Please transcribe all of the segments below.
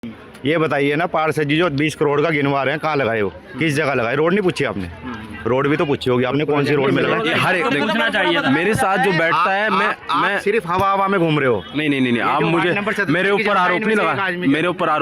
ये बताइए ना, पार्षद जी जो 20 करोड़ का गिनवा रहे हैं, कहाँ लगाए हो, किस जगह लगाए? रोड नहीं पूछी आपने? रोड भी तो पूछी होगी आपने, कौन सी रोड में लगाए? हर एक पूछना चाहिए। मेरे साथ जो बैठता है, मैं सिर्फ हवा में घूम रहे हो। नहीं, आप मुझे मेरे ऊपर आरोप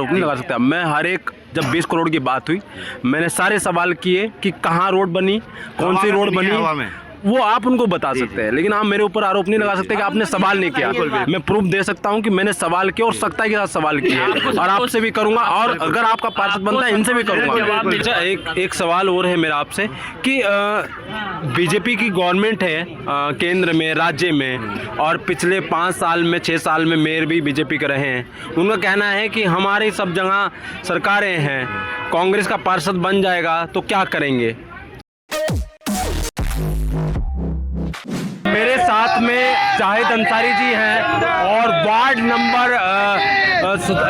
नहीं लगा सकते। मैं हर एक, जब 20 करोड़ की बात हुई, मैंने सारे सवाल किए कि कहाँ रोड बनी, कौन सी रोड बनी, वो आप उनको बता सकते हैं, लेकिन आप मेरे ऊपर आरोप नहीं लगा सकते कि आपने सवाल नहीं किया। मैं प्रूफ दे सकता हूँ कि मैंने सवाल किया और सख्ताई के साथ सवाल किया, और आपसे भी करूंगा, और अगर आपका पार्षद बनता है इनसे भी करूंगा। अच्छा, एक सवाल और है मेरा आपसे कि बीजेपी की गवर्नमेंट है केंद्र में, राज्य में, और पिछले 5 साल में 6 साल में मेयर भी बीजेपी के रहे हैं। उनका कहना है कि हमारी सब जगह सरकारें हैं, कांग्रेस का पार्षद बन जाएगा तो क्या करेंगे? मेरे साथ में जाहिद अंसारी जी हैं, और वार्ड नंबर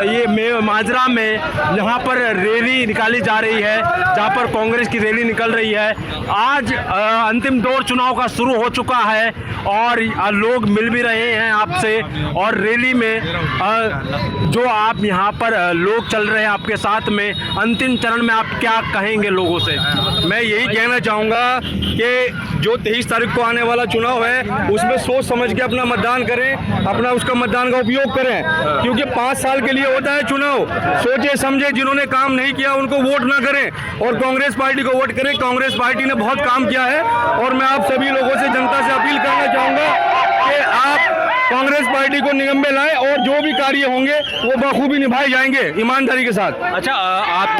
ये माजरा में यहाँ पर रैली निकाली जा रही है, जहाँ पर कांग्रेस की रैली निकल रही है। आज अंतिम दौर चुनाव का शुरू हो चुका है, और लोग मिल भी रहे हैं आपसे, और रैली में जो आप यहाँ पर लोग चल रहे हैं आपके साथ में, अंतिम चरण में आप क्या कहेंगे लोगों से? मैं यही कहना चाहूँगा कि जो 23 तारीख को आने वाला चुनाव है, उसमें सोच समझ के अपना मतदान करें, अपना उसका मतदान का उपयोग करें, क्योंकि 5 साल के लिए होता है चुनाव। सोचे समझे, जिन्होंने काम नहीं किया उनको वोट ना करें, और कांग्रेस पार्टी को वोट करें। कांग्रेस पार्टी ने बहुत काम किया है, और मैं आप सभी लोगों से, जनता से अपील करना चाहूँगा कि आप कांग्रेस पार्टी को निगम में लाएं, और जो भी कार्य होंगे वो बखूबी निभाए जाएंगे ईमानदारी के साथ। अच्छा, आप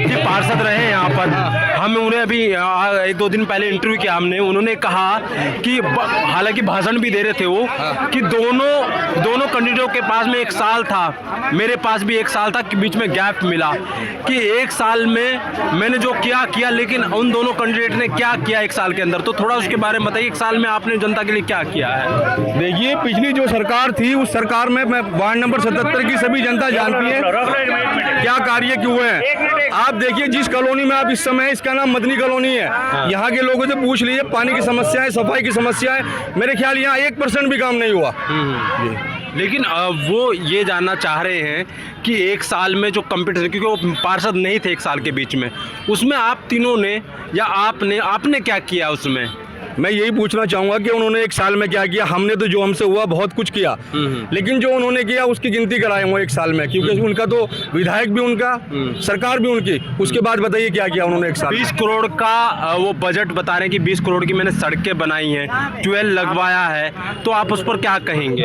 जी पार्षद रहे हैं यहाँ पर, हमें उन्हें अभी 1-2 दिन पहले इंटरव्यू किया हमने, उन्होंने कहा कि हालांकि भाषण भी दे रहे थे वो, कि दोनों कैंडिडेटों के पास में 1 साल था, मेरे पास भी 1 साल था, कि बीच में गैप मिला, कि 1 साल में मैंने जो किया, लेकिन उन दोनों कैंडिडेट ने क्या किया 1 साल के अंदर, तो थोड़ा उसके बारे में बताइए। 1 साल में आपने जनता के लिए क्या किया है? देखिए, पिछली जो सरकार थी, उस सरकार में वार्ड नंबर 77 की सभी जनता जानती है क्या कार्य क्यों है। आप देखिए, जिस कॉलोनी में आप इस समय, इसका नाम मदनी कॉलोनी है, यहाँ के लोगों से पूछ लीजिए, पानी की समस्या है, सफाई की समस्या है, मेरे ख्याल यहाँ 1% भी काम नहीं हुआ। लेकिन वो ये जानना चाह रहे हैं कि 1 साल में जो कंपटीशन, क्योंकि वो पार्षद नहीं थे 1 साल के बीच में, उसमें आप तीनों ने या आपने क्या किया उसमें? मैं यही पूछना चाहूँगा कि उन्होंने 1 साल में क्या किया। हमने तो जो हमसे हुआ बहुत कुछ किया, लेकिन जो उन्होंने किया उसकी गिनती कराए हुए 1 साल में, क्योंकि उनका तो विधायक भी उनका, सरकार भी उनकी। उसके बाद बताइए क्या किया उन्होंने 1 साल। 20 करोड़ का वो बजट बता रहे हैं कि 20 करोड़ की मैंने सड़कें बनाई हैं, ट्यूबवेल लगवाया है, तो आप उस पर क्या कहेंगे?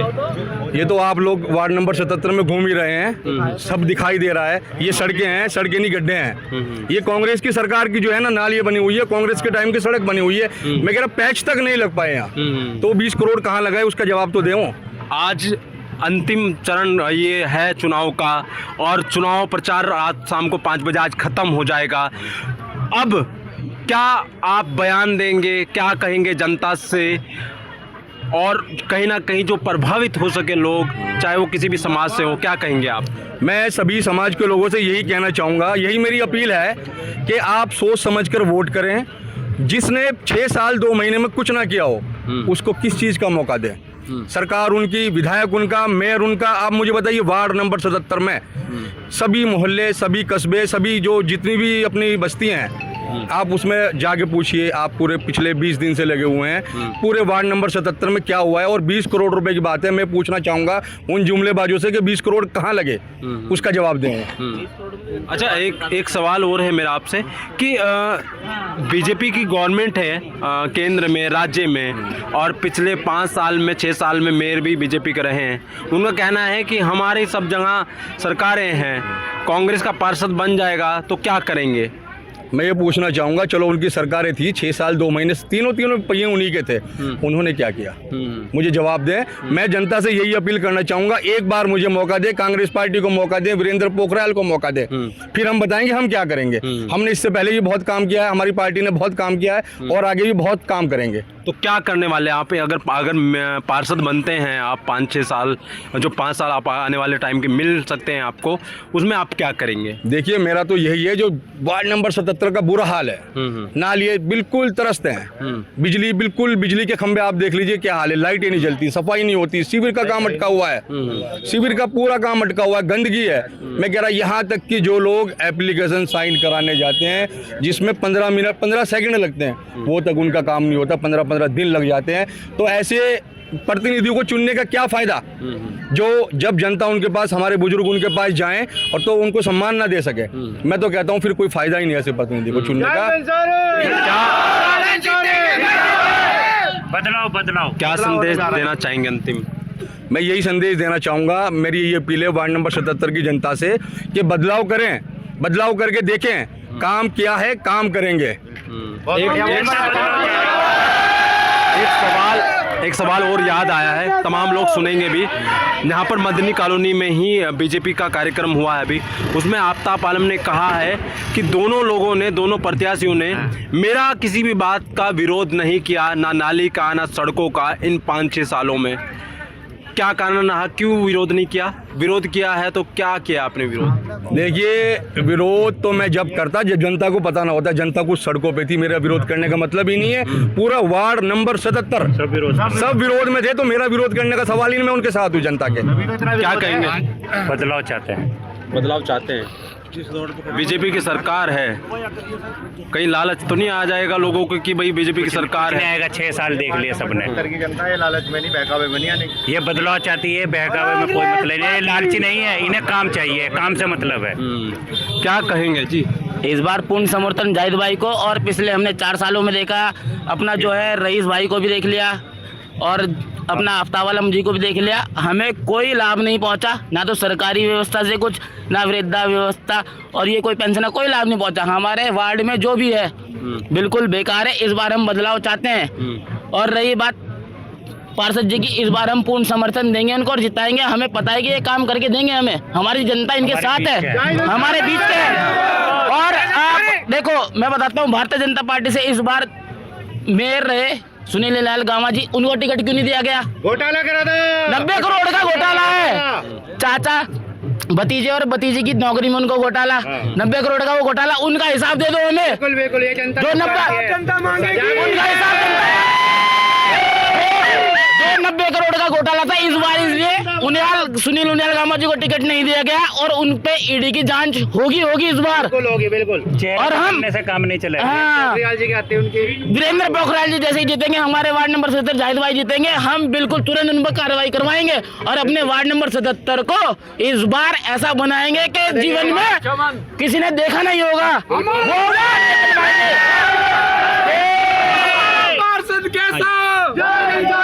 ये तो आप लोग वार्ड नंबर 77 में घूम ही रहे हैं, सब दिखाई दे रहा है। ये सड़कें हैं, सड़कें नहीं गड्ढे हैं। ये कांग्रेस की सरकार की जो है ना, नालियाँ बनी हुई है, कांग्रेस के टाइम की सड़क बनी हुई है। मैं कह रहा पैच तक नहीं लग पाए यहाँ, तो 20 करोड़ कहाँ लगाए, उसका जवाब तो दो। आज अंतिम चरण ये है चुनाव का, और चुनाव प्रचार आज शाम को 5 बजे आज खत्म हो जाएगा। अब क्या आप बयान देंगे, क्या कहेंगे जनता से, और कहीं ना कहीं जो प्रभावित हो सके लोग, चाहे वो किसी भी समाज से हो, क्या कहेंगे आप? मैं सभी समाज के लोगों से यही कहना चाहूँगा, यही मेरी अपील है कि आप सोच समझकर वोट करें। जिसने 6 साल 2 महीने में कुछ ना किया हो, उसको किस चीज़ का मौका दें। सरकार उनकी, विधायक उनका, मेयर उनका। आप मुझे बताइए, वार्ड नंबर 77 में सभी मोहल्ले, सभी कस्बे, सभी जो जितनी भी अपनी बस्तियाँ हैं, आप उसमें जाके पूछिए। आप पूरे पिछले 20 दिन से लगे हुए हैं, पूरे वार्ड नंबर 77 में क्या हुआ है। और 20 करोड़ रुपए की बात है, मैं पूछना चाहूँगा उन जुमलेबाजों से कि 20 करोड़ कहाँ लगे, उसका जवाब देंगे। अच्छा, एक सवाल और है मेरा आपसे कि बीजेपी की गवर्नमेंट है केंद्र में, राज्य में, और पिछले 5 साल में 6 साल में मेयर भी बीजेपी के रहे हैं। उनका कहना है कि हमारी सब जगह सरकारें हैं, कांग्रेस का पार्षद बन जाएगा तो क्या करेंगे? मैं ये पूछना चाहूँगा, चलो उनकी सरकारें थी 6 साल 2 महीने, तीनों पहिए उन्हीं के थे, उन्होंने क्या किया? मुझे जवाब दें। मैं जनता से यही अपील करना चाहूँगा, एक बार मुझे मौका दे, कांग्रेस पार्टी को मौका दे, वीरेंद्र पोखरियाल को मौका दे, फिर हम बताएंगे हम क्या करेंगे। हमने इससे पहले भी बहुत काम किया है, हमारी पार्टी ने बहुत काम किया है, और आगे भी बहुत काम करेंगे। तो क्या करने वाले आप अगर पार्षद बनते हैं आप 5-6 साल, जो 5 साल आप आने वाले टाइम के मिल सकते हैं आपको, उसमें आप क्या करेंगे? देखिए मेरा तो यही है, जो वार्ड नंबर 77 का बुरा हाल है, नालिए बिल्कुल तरसते हैं, बिजली बिल्कुल, बिजली के खंभे आप देख लीजिए क्या हाल है, लाइटें नहीं जलती, सफाई नहीं होती, शिविर का काम अटका हुआ है, शिविर का पूरा काम अटका हुआ है, गंदगी है। मैं कह रहा यहाँ तक कि जो लोग एप्लीकेशन साइन कराने जाते हैं जिसमें 15 सेकंड लगते हैं, वो तक उनका काम नहीं होता, 15 दिन लग जाते हैं। तो ऐसे प्रतिनिधियों को चुनने का क्या फायदा, जो जब जनता उनके पास, हमारे बुजुर्ग उनके पास जाएं और तो उनको सम्मान ना दे सके। मैं तो कहता हूं फिर कोई फायदा ही नहीं है ऐसे प्रतिनिधि को चुनने का। बदलाव क्या संदेश देना चाहेंगे अंतिम? मैं यही संदेश देना चाहूँगा, मेरी ये अपील है वार्ड नंबर 77 की जनता से कि बदलाव करें, बदलाव करके देखें काम क्या है, काम करेंगे। एक सवाल और याद आया है, तमाम लोग सुनेंगे भी। यहाँ पर मदनी कॉलोनी में ही बीजेपी का कार्यक्रम हुआ है अभी, उसमें आफ्ताब आलम ने कहा है कि दोनों प्रत्याशियों ने मेरा किसी भी बात का विरोध नहीं किया, ना नाली का ना सड़कों का, इन 5-6 सालों में। क्या कारण रहा, क्यों विरोध नहीं किया? विरोध किया है तो क्या किया आपने विरोध? देखिए विरोध तो मैं जब करता जब जनता को पता ना होता, जनता कुछ सड़कों पे थी, मेरा विरोध करने का मतलब ही नहीं है। पूरा वार्ड नंबर 77 सब विरोध में थे, तो मेरा विरोध करने का सवाल ही नहीं, मैं उनके साथ हूँ जनता के। क्या कहेंगे? बदलाव चाहते हैं। बीजेपी की सरकार है, कहीं लालच तो नहीं आ जाएगा लोगों को कि भाई बीजेपी की सरकार है? आएगा 6 साल देख लिए सबने। की जनता है, लालच में नहीं, बहकावे में नहीं आने। ये बदलाव चाहती है, बहकावे में कोई मतलब नहीं है, लालची नहीं है, इन्हें काम चाहिए, काम से मतलब है। क्या कहेंगे जी? इस बार पूर्ण समर्थन जाहिद भाई को, और पिछले हमने 4 सालों में देखा, अपना जो है रईस भाई को भी देख लिया और अपना आफ्ताब आलम जी को भी देख लिया, हमें कोई लाभ नहीं पहुंचा, ना तो सरकारी व्यवस्था से कुछ, ना वृद्धा व्यवस्था, और ये कोई पेंशन का कोई लाभ नहीं पहुंचा। हमारे वार्ड में जो भी है बिल्कुल बेकार है। इस बार हम बदलाव चाहते हैं। और रही बात पार्षद जी की, इस बार हम पूर्ण समर्थन देंगे उनको और जिताएंगे। हमें पता है कि ये काम करके देंगे हमें, हमारी जनता इनके साथ है, हमारे बीच है। और आप देखो, मैं बताता हूँ, भारतीय जनता पार्टी से इस बार मेयर रहे सुनील लाल गामा जी, उनको टिकट क्यों नहीं दिया गया? घोटाला करा था, 90 करोड़ का घोटाला है। चाचा भतीजे और भतीजे की नौकरी में उनको घोटाला, 90 करोड़ का वो घोटाला, उनका हिसाब दे दो हमें। बिल्कुल ये जनता जो 90 करोड़ का घोटाला था, इस बार इसलिए सुनील उनियाल गामा जी को टिकट नहीं दिया गया, और उन पे ईडी की जांच होगी इस बार। बिल्कुल। और हम से काम नहीं चलेगा। हाँ, उनकी वीरेंद्र पोखरियाल जी जैसे ही जीतेंगे, हमारे वार्ड नंबर 77 जाहिद भाई जीतेंगे, हम बिल्कुल तुरंत उन पर कार्रवाई करवाएंगे और अपने वार्ड नंबर 77 को इस बार ऐसा बनाएंगे कि जीवन में किसी ने देखा नहीं होगा।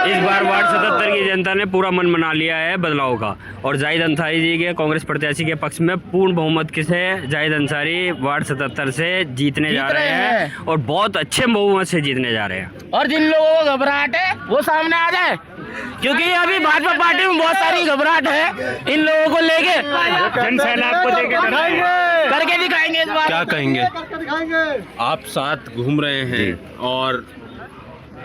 इस बार वार्ड 77 की जनता ने पूरा मन मना लिया है बदलाव का, और जाहिद अंसारी जी के कांग्रेस प्रत्याशी के पक्ष में पूर्ण बहुमत से जाहिद अंसारी वार्ड 77 से जीतने जा रहे हैं, और बहुत अच्छे बहुमत से जीतने जा रहे हैं। और जिन लोगों को घबराहट है वो सामने आ जाए, क्योंकि अभी भाजपा पार्टी में बहुत सारी घबराहट है इन लोगों को लेके। जनसेना आपको करके दिखाएंगे इस बार। क्या कहेंगे? आप साथ घूम रहे हैं, और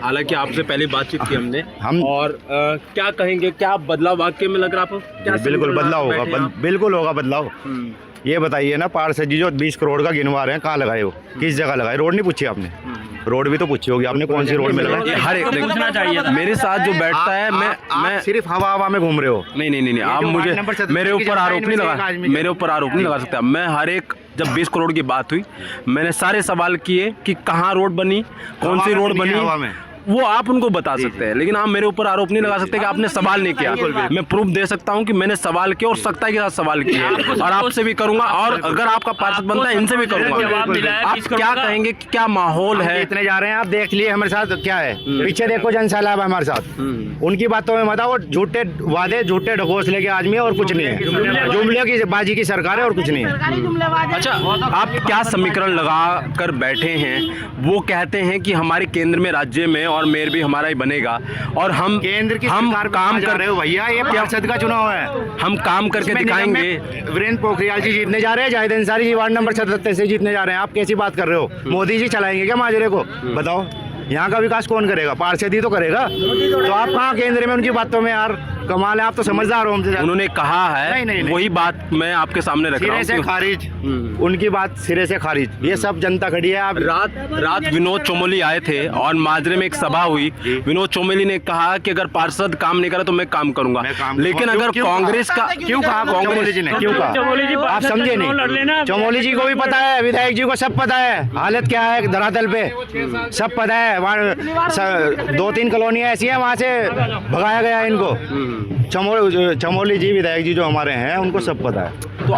हालांकि आपसे पहले बातचीत की हमने, और क्या कहेंगे, क्या बदलाव वाकई में लग रहा आपको? क्या बिल्कुल बदलाव होगा, बिल्कुल होगा बदलाव। ये बताइए ना, पार्षद जी जो 20 करोड़ का गिनवा रहे हैं, कहाँ लगाए वो, किस जगह लगाए? रोड नहीं पूछी आपने? रोड भी तो पूछी होगी आपने, कौन सी रोड में लगाए? हर एक पूछना चाहिए। मेरे साथ जो बैठता है, मैं सिर्फ हवा में घूम रहे हो। नहीं, आप मुझे मेरे ऊपर आरोप नहीं लगा सकते। मैं हर एक, जब 20 करोड़ की बात हुई, मैंने सारे सवाल किए कि कहाँ रोड बनी, कौन सी रोड बनी, वो आप उनको बता सकते हैं, लेकिन आप मेरे ऊपर आरोप नहीं लगा सकते कि आपने सवाल नहीं किया। मैं प्रूफ दे सकता हूं कि मैंने सवाल किया और सख्ताई के साथ सवाल किया, और आपसे भी करूंगा, और अगर आपका पार्षद बनता है इनसे भी करूंगा। आप क्या कहेंगे, क्या माहौल है? इतने जा रहे हैं, आप देख लिए हमारे साथ क्या है, पीछे देखो जनसैलाब है हमारे साथ। उनकी बातों में मत आओ, झूठे वादे, झूठे ढकोसले के आदमी है, और कुछ नहीं है, जुमले की बाजी की सरकार है और कुछ नहीं है। अच्छा, आप क्या समीकरण लगा कर बैठे हैं? वो कहते हैं कि हमारे केंद्र में, राज्य में, और मेयर भी हमारा ही बनेगा, और हम केंद्र की हम काम कर रहे हो भैया, ये पार्षद का चुनाव है, हम काम करके दिखाएंगे। वीरेंद्र पोखरियाल जी जीतने जा रहे हैं, जाहिद अंसारी जी वार्ड नंबर 77 से जीतने जा रहे हैं। आप कैसी बात कर रहे हो? मोदी जी चलाएंगे क्या माजरे को? बताओ। यहाँ का विकास कौन करेगा? पार्षद ही तो करेगा। तो आप कहाँ केंद्र में उनकी बातों में यार? कमाल है, आप तो समझदार हो हमसे। उन्होंने कहा है, नहीं। वही बात मैं आपके सामने रख रहा हूँ। सिरे से खारिज, उनकी बात सिरे से खारिज। ये सब जनता खड़ी है। आप रात विनोद चौमोली आए थे और माजरे में एक सभा हुई। विनोद चौमोली ने कहा कि अगर पार्षद काम नहीं करा तो मैं काम करूंगा। लेकिन अगर कांग्रेस का क्यों कहा? चौमोली जी ने क्यों कहा? आप समझे नहीं? चौमोली जी को भी पता है, विधायक जी को सब पता है हालत क्या है धरातल पे, सब पता है। वहाँ 2-3 कॉलोनियाँ ऐसी हैं, वहाँ से भगाया गया इनको। चमोली जी विधायक जी जो हमारे हैं उनको सब पता है। तो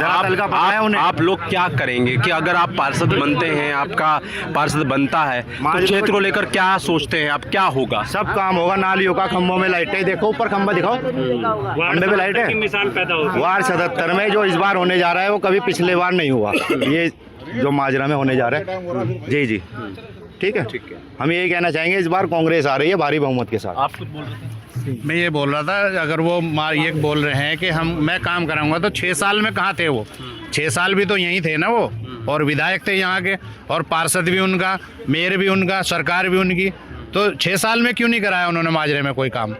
आप लोग क्या करेंगे कि अगर आप पार्षद बनते हैं, आपका पार्षद बनता है तो क्षेत्र को लेकर क्या सोचते हैं आप? क्या होगा? सब काम होगा। नालियों का, खंभों में लाइटें, देखो ऊपर खंभा दिखाओ, खंभे पे लाइट है। मिसाल पैदा होगी। वार्ड 77 में जो इस बार होने जा रहा है वो कभी पिछले बार नहीं हुआ। ये जो माजरा में होने जा रहा है। जी ठीक है। हम यही कहना चाहेंगे, इस बार कांग्रेस आ रही है भारी बहुमत के साथ। आप कुछ बोल रहे थे? मैं ये बोल रहा था, अगर वो ये बोल रहे हैं कि मैं काम कराऊंगा, तो 6 साल में कहाँ थे वो? 6 साल भी तो यहीं थे ना वो, और विधायक थे यहाँ के, और पार्षद भी उनका, मेयर भी उनका, सरकार भी उनकी। तो 6 साल में क्यों नहीं कराया उन्होंने माजरे में कोई काम?